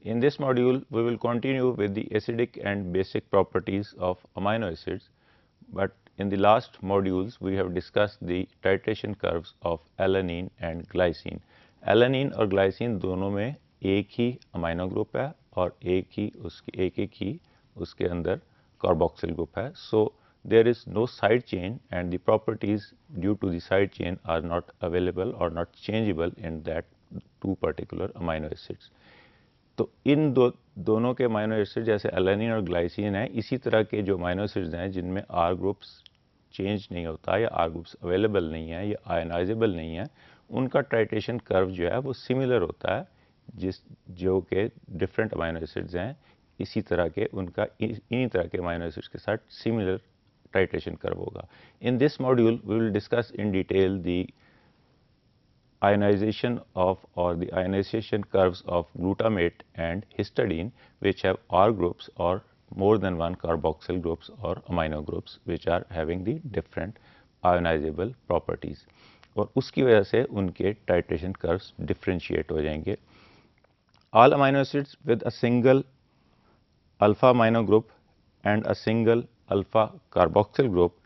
In this module, we will continue with the acidic and basic properties of amino acids, but in the last modules, we have discussed the titration curves of alanine and glycine. Alanine और glycine दोनों में एक ही amino group है और एक ही उसके अंदर carboxyl group है. So there is no side chain and the properties due to the side chain are not available or not changeable in that two particular amino acids. तो इन दोनों के अमाइनो एसिड जैसे एलानिन और glycine है, इसी तरह के जो अमाइनो एसिड्स हैं जिनमें आर ग्रुप्स चेंज नहीं होता या आर ग्रुप्स अवेलेबल नहीं है या आयनाइजेबल नहीं है, उनका टाइट्रेशन कर्व जो है वो सिमिलर होता है जो के डिफरेंट अमाइनो एसिड्स हैं, इसी तरह के उनका इन्हीं तरह के अमाइनो एसिड्स के साथ सिमिलर टाइट्रेशन कर्व होगा. In this module we will discuss in detail the ionization of or the ionization curves of glutamate and histidine which have R groups or more than one carboxyl groups or amino groups which are having the different ionizable properties और उसकी वजह से उनके titration curves differentiate हो जाएंगे. All amino acids with a single alpha amino group and a single alpha carboxyl group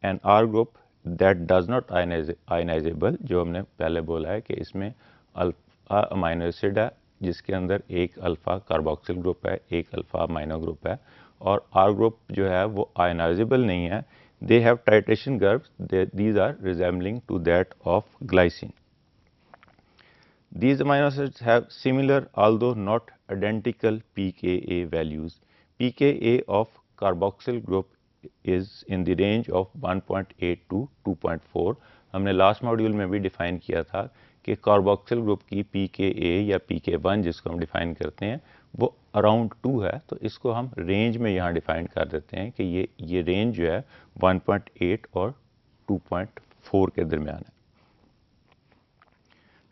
and R group that does not ionizable, जो हमने पहले बोला है कि इसमें अल्फा अमाइनो एसिड है जिसके अंदर एक अल्फा कार्बोक्सिल ग्रुप है, एक अल्फा अमाइनो ग्रुप है और आर ग्रुप जो है वो आयनाइजेबल नहीं है. They have titration curves, these are resembling to that of glycine. These amino acids have similar although not identical pKa values. pKa of carboxyl group is in the range of 1.8 to 2.4. हमने last module में भी define किया था कि carboxyl group की pKa या pK1 जिसको हम डिफाइन करते हैं वो अराउंड 2 है, तो इसको हम रेंज में यहाँ डिफाइन कर देते हैं कि ये रेंज जो है 1.8 और 2.4 के दरमियान है.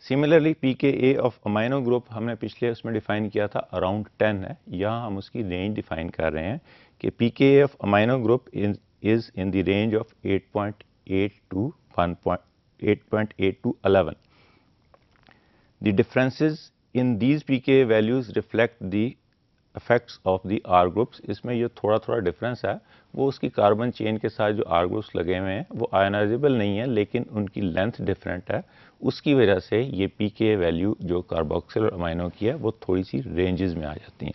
Similarly pKa of amino group हमने पिछले उसमें डिफाइन किया था अराउंड 10 है, यहाँ हम उसकी रेंज डिफाइन कर रहे हैं कि pKa of amino group is in the range of 8.8 to 8.8 to 11. The differences in these pKa values reflect the effects of the R groups. इसमें ये थोड़ा डिफरेंस है, वो उसकी कार्बन चेन के साथ जो R ग्रुप्स लगे हुए हैं वो आयनाइजेबल नहीं है लेकिन उनकी लेंथ डिफरेंट है, उसकी वजह से ये pKa वैल्यू जो कार्बोक्सिल और अमाइनो की है वो थोड़ी सी रेंजेस में आ जाती हैं.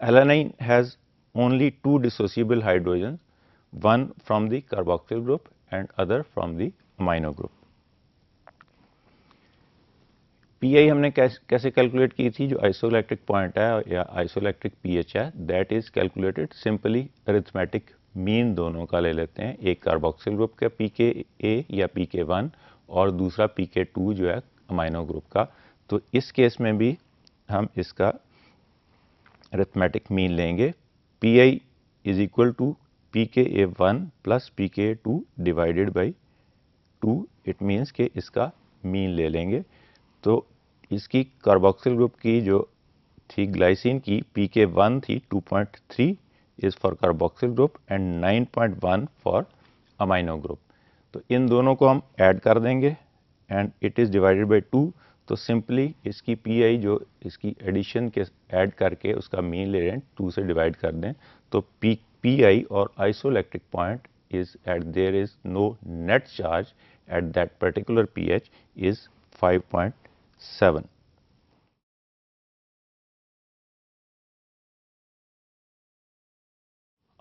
Alanine has only two dissociable hydrogens, one from the carboxyl group and other from the amino group. pI हमने कैसे कैलकुलेट की थी, जो आइसोइलेक्ट्रिक पॉइंट है या आइसोइलेक्ट्रिक pH है, that is calculated simply arithmetic mean दोनों का ले लेते हैं, एक कार्बोक्सिल ग्रुप का pKa या pK1 और दूसरा pK2 जो है अमाइनो ग्रुप का. तो इस केस में भी हम इसका अरिथमेटिक मीन लेंगे. pI is equal to pKa1 plus pKa2 divided by 2. It means कि इसका मीन ले लेंगे. तो इसकी कार्बोक्सिल ग्रुप की जो थी ग्लाइसिन की pK1 थी 2.3 is for carboxyl group and 9.1 for amino group. तो इन दोनों को हम ऐड कर देंगे and it is divided by 2. तो सिंपली इसकी pI जो इसकी एडिशन के ऐड करके उसका मीन ले रहे हैं 2 से डिवाइड कर दें, तो pI और isoelectric point is at there is no net charge at that particular pH is 5.7.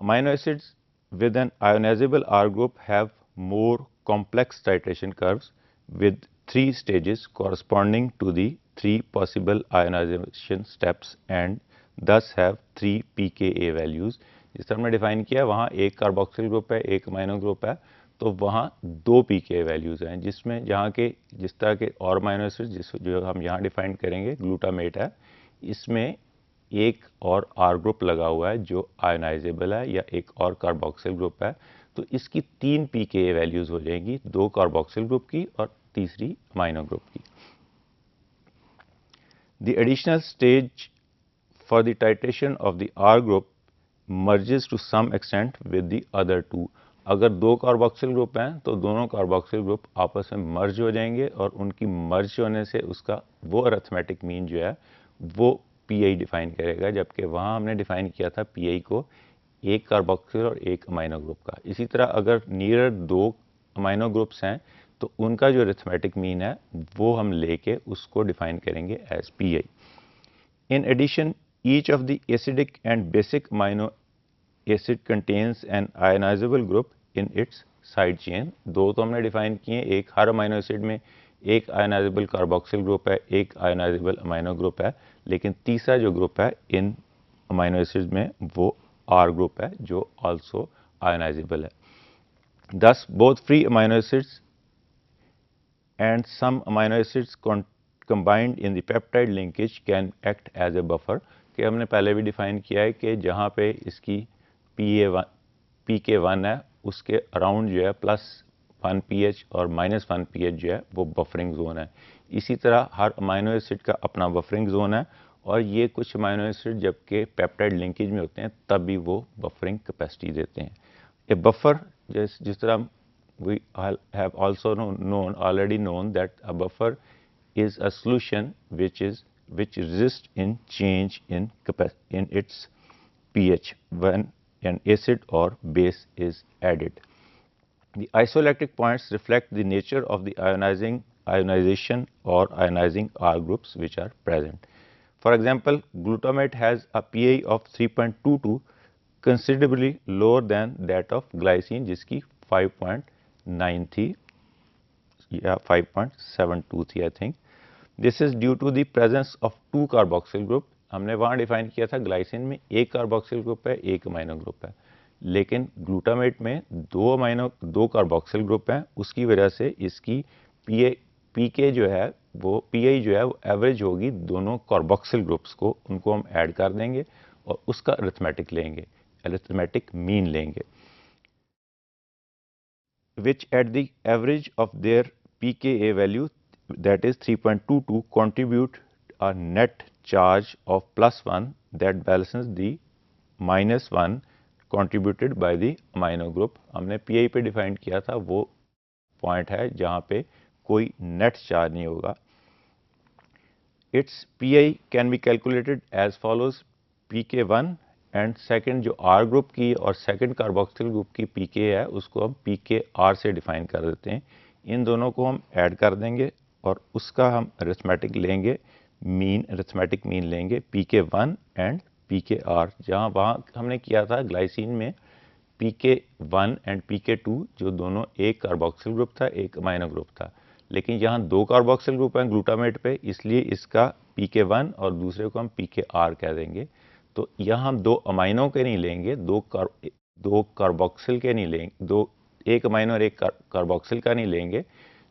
Amino acids with an ionizable R group have more complex titration curves with 3 stages corresponding to the 3 possible ionization steps and thus have 3 pKa values. जिस तरह हमने define किया वहाँ एक carboxyl group है, एक amino group है, तो वहाँ 2 pKa वैल्यूज़ हैं जिसमें जहाँ के जिस तरह के और अमाइनो एसिड जो हम यहाँ डिफाइन करेंगे ग्लूटामेट है, इसमें एक और R ग्रुप लगा हुआ है जो आयनाइजेबल है या एक और कार्बोक्सिल ग्रुप है, तो इसकी 3 pKa वैल्यूज़ हो जाएंगी, 2 कार्बोक्सिल ग्रुप की और तीसरी अमाइनो ग्रुप की. The additional stage for the titration of the R group merges to some extent with the other two. अगर 2 कार्बोक्सिल ग्रुप हैं तो दोनों कार्बोक्सिल ग्रुप आपस में मर्ज हो जाएंगे और उनकी मर्ज होने से उसका वो अरिथमेटिक मीन जो है वो पीआई डिफाइन करेगा, जबकि वहाँ हमने डिफाइन किया था पीआई को एक कार्बोक्सिल और एक अमाइनो ग्रुप का। इसी तरह अगर नियर दो अमाइनो ग्रुप्स हैं तो उनका जो अरिथमेटिक मीन है वो हम लेके उसको डिफाइन करेंगे as pI. In addition each of the acidic and basic amino acid contains an ionisable group in its side chain. दो तो हमने डिफाइन किए, एक हर अमाइनो एसिड में एक आयनाइजेबल कार्बोक्सिल ग्रुप है, एक आयनाइजेबल अमाइनो ग्रुप है, लेकिन तीसरा जो ग्रुप है इन अमाइनो एसिड में वो R ग्रुप है जो आल्सो आयनाइजेबल है। Thus both free amino acids and some amino acids combined in the peptide linkage can act as a buffer। कि हमने पहले भी डिफाइन किया है कि जहाँ पे इसकी PK1 है उसके अराउंड जो है +1 pH और -1 pH जो है वो बफरिंग जोन है। इसी तरह हर अमाइनो एसिड का अपना बफरिंग जोन है और ये कुछ अमाइनो एसिड जबकि पेप्टाइड लिंकेज में होते हैं तब भी वो बफरिंग कैपेसिटी देते हैं। ए बफर, जिस तरह we have also already known that a buffer is a solution which resists in change in its pH when an acid or base is added. The isoelectric points reflect the nature of the ionization or ionizing R groups which are present. For example, glutamate has a pA of 3.22, considerably lower than that of glycine जिसकी 5.9 थी या 5.72 थी I think. This is due to the presence of 2 carboxyl group. हमने वहाँ define किया था glycine में एक कार्बोक्सिल ग्रुप है, एक अमाइनो ग्रुप है, लेकिन ग्लूटामेट में दो कार्बोक्सिल ग्रुप हैं। उसकी वजह से इसकी पीके जो है वो पीआई जो है वो एवरेज होगी दोनों कार्बोक्सिल ग्रुप्स को, उनको हम ऐड कर देंगे और उसका अरिथमेटिक लेंगे, अरिथमेटिक मीन लेंगे, which at the average of their pKa value that is 3.22 contribute a net charge of +1 that balances the -1 contributed by the amino group। हमने pI पे डिफाइन किया था, वो पॉइंट है जहाँ पे कोई नेट चार्ज नहीं होगा। Its pI can be calculated as follows: pK1 and second जो R ग्रुप की और सेकंड कार्बोक्सिल ग्रुप की pK है उसको हम pKr से डिफाइन कर देते हैं। इन दोनों को हम ऐड कर देंगे और उसका हम अरिथमेटिक लेंगे, अरिथमेटिक मीन लेंगे pK1 एंड pKr। जहाँ वहाँ हमने किया था ग्लाइसिन में pK1 एंड pK2 जो दोनों एक कार्बोक्सिल ग्रुप था, एक अमाइनो ग्रुप था, लेकिन यहाँ दो कार्बोक्सिल ग्रुप हैं ग्लूटामेट पे, इसलिए इसका pK1 और दूसरे को हम pKr कह देंगे। तो यहाँ हम दो अमाइनो के नहीं लेंगे, दो कार्बोक्सिल के नहीं लेंगे, एक अमाइनो और एक कार्बोक्सिल का नहीं लेंगे,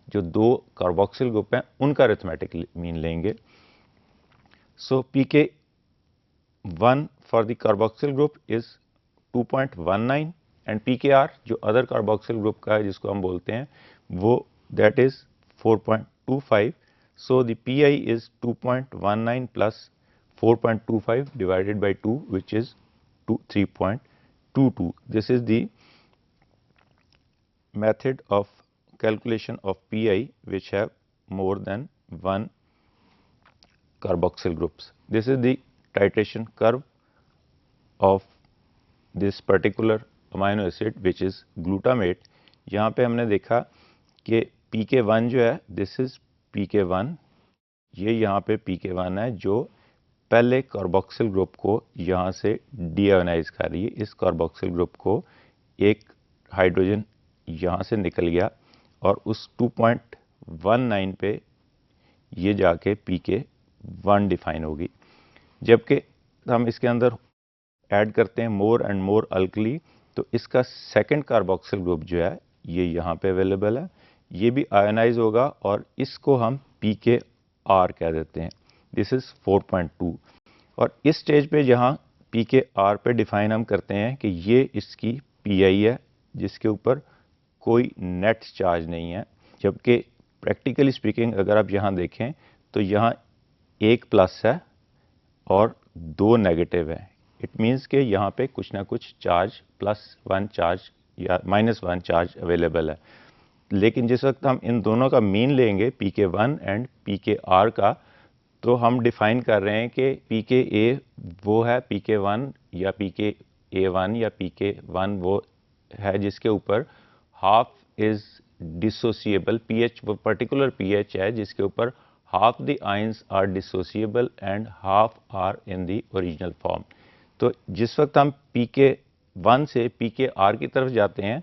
जो दो कार्बोक्सिल ग्रुप हैं उनका अरिथमेटिक मीन लेंगे। सो pK1 for the carboxyl group is 2.19 and pKr जो अदर कार्बोक्सिल ग्रुप का है जिसको हम बोलते हैं वो that is 4.25। So the PI is 2.19 plus 4.25 divided by 2 which is 3.22. This is the method of calculation of PI which have more than one carboxyl groups. This is the titration curve of this particular amino acid which is glutamate। यहाँ पे हमने देखा कि PK1 जो है this is PK1, ये यहाँ पे PK1 है जो पहले कार्बोक्सिल ग्रुप को यहाँ से डीआयोनाइज कर रही है। इस कार्बोक्सिल ग्रुप को एक हाइड्रोजन यहाँ से निकल गया और उस 2.19 पे ये जाके pK1 डिफाइन होगी। जबकि हम इसके अंदर ऐड करते हैं मोर एंड मोर अल्कली, तो इसका सेकंड कार्बोक्सिल ग्रुप जो है ये यहाँ पे अवेलेबल है, ये भी आयोनाइज होगा और इसको हम pKr कह देते हैं। दिस इज 4.2 और इस स्टेज पे जहाँ pKr पे डिफाइन हम करते हैं कि ये इसकी PI है जिसके ऊपर कोई नेट चार्ज नहीं है, जबकि प्रैक्टिकली स्पीकिंग अगर आप यहाँ देखें तो यहाँ एक प्लस है और दो नेगेटिव है। इट मीन्स कि यहाँ पे कुछ ना कुछ चार्ज +1 चार्ज या -1 चार्ज अवेलेबल है, लेकिन जिस वक्त हम इन दोनों का मीन लेंगे pK1 एंड pKr का, तो हम डिफाइन कर रहे हैं कि pKa वो है pK1 या pKa1 या pK1 वो है जिसके ऊपर हाफ इज डिसोसिएबल, पीएच वो पर्टिकुलर पीएच है जिसके ऊपर half the ions are dissociable and half are in the original form. तो जिस वक्त हम pK1 से pKr की तरफ जाते हैं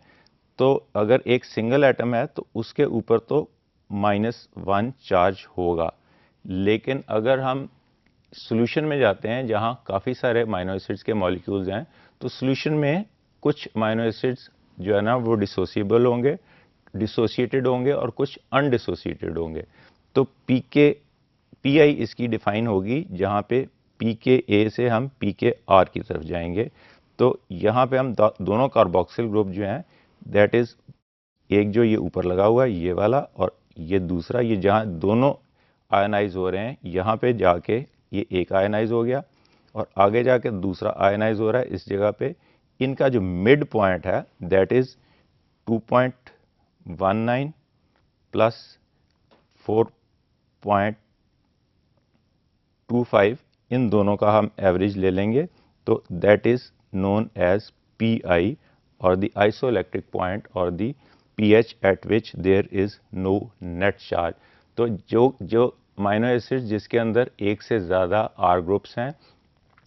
तो अगर एक सिंगल एटम है तो उसके ऊपर तो -1 चार्ज होगा, लेकिन अगर हम सॉल्यूशन में जाते हैं जहां काफ़ी सारे अमीनो एसिड्स के मॉलिक्यूल्स हैं तो सॉल्यूशन में कुछ अमीनो एसिड्स जो है ना वो डिसोसिएबल होंगे, डिसोसिएटेड होंगे और कुछ अनडिसोसिएटेड होंगे। तो पीआई इसकी डिफाइन होगी जहां पे pKa से हम pKr की तरफ जाएंगे। तो यहाँ पे हम दोनों कार्बोक्सिल ग्रुप जो हैं दैट इज एक जो ये ऊपर लगा हुआ है ये वाला और ये दूसरा, ये जहाँ दोनों आयनाइज हो रहे हैं यहाँ पे जाके ये एक आयनाइज हो गया और आगे जाके दूसरा आयनाइज हो रहा है इस जगह पे। इनका जो मिड पॉइंट है दैट इज 2.19 प्लस 4.25, इन दोनों का हम एवरेज ले लेंगे तो that is known as pI और द आइसोइलेक्ट्रिक पॉइंट और the pH at which there is no net charge। तो जो अमीनो एसिड जिसके अंदर एक से ज़्यादा R ग्रुप्स हैं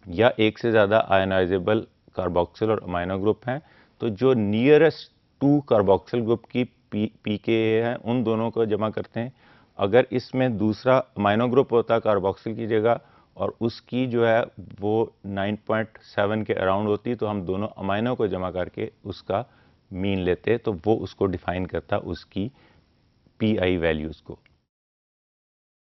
या एक से ज़्यादा आयनाइजेबल कार्बोक्सिल और अमीनो ग्रुप हैं, तो जो नियरेस्ट टू कार्बोक्सिल ग्रुप की pKa है उन दोनों को जमा करते हैं। अगर इसमें दूसरा अमीनो ग्रुप होता कार्बोक्सिल की जगह और उसकी जो है वो 9.7 के अराउंड होती तो हम दोनों अमीनो को जमा करके उसका मीन लेते तो वो उसको डिफाइन करता उसकी पीआई वैल्यूज़ को।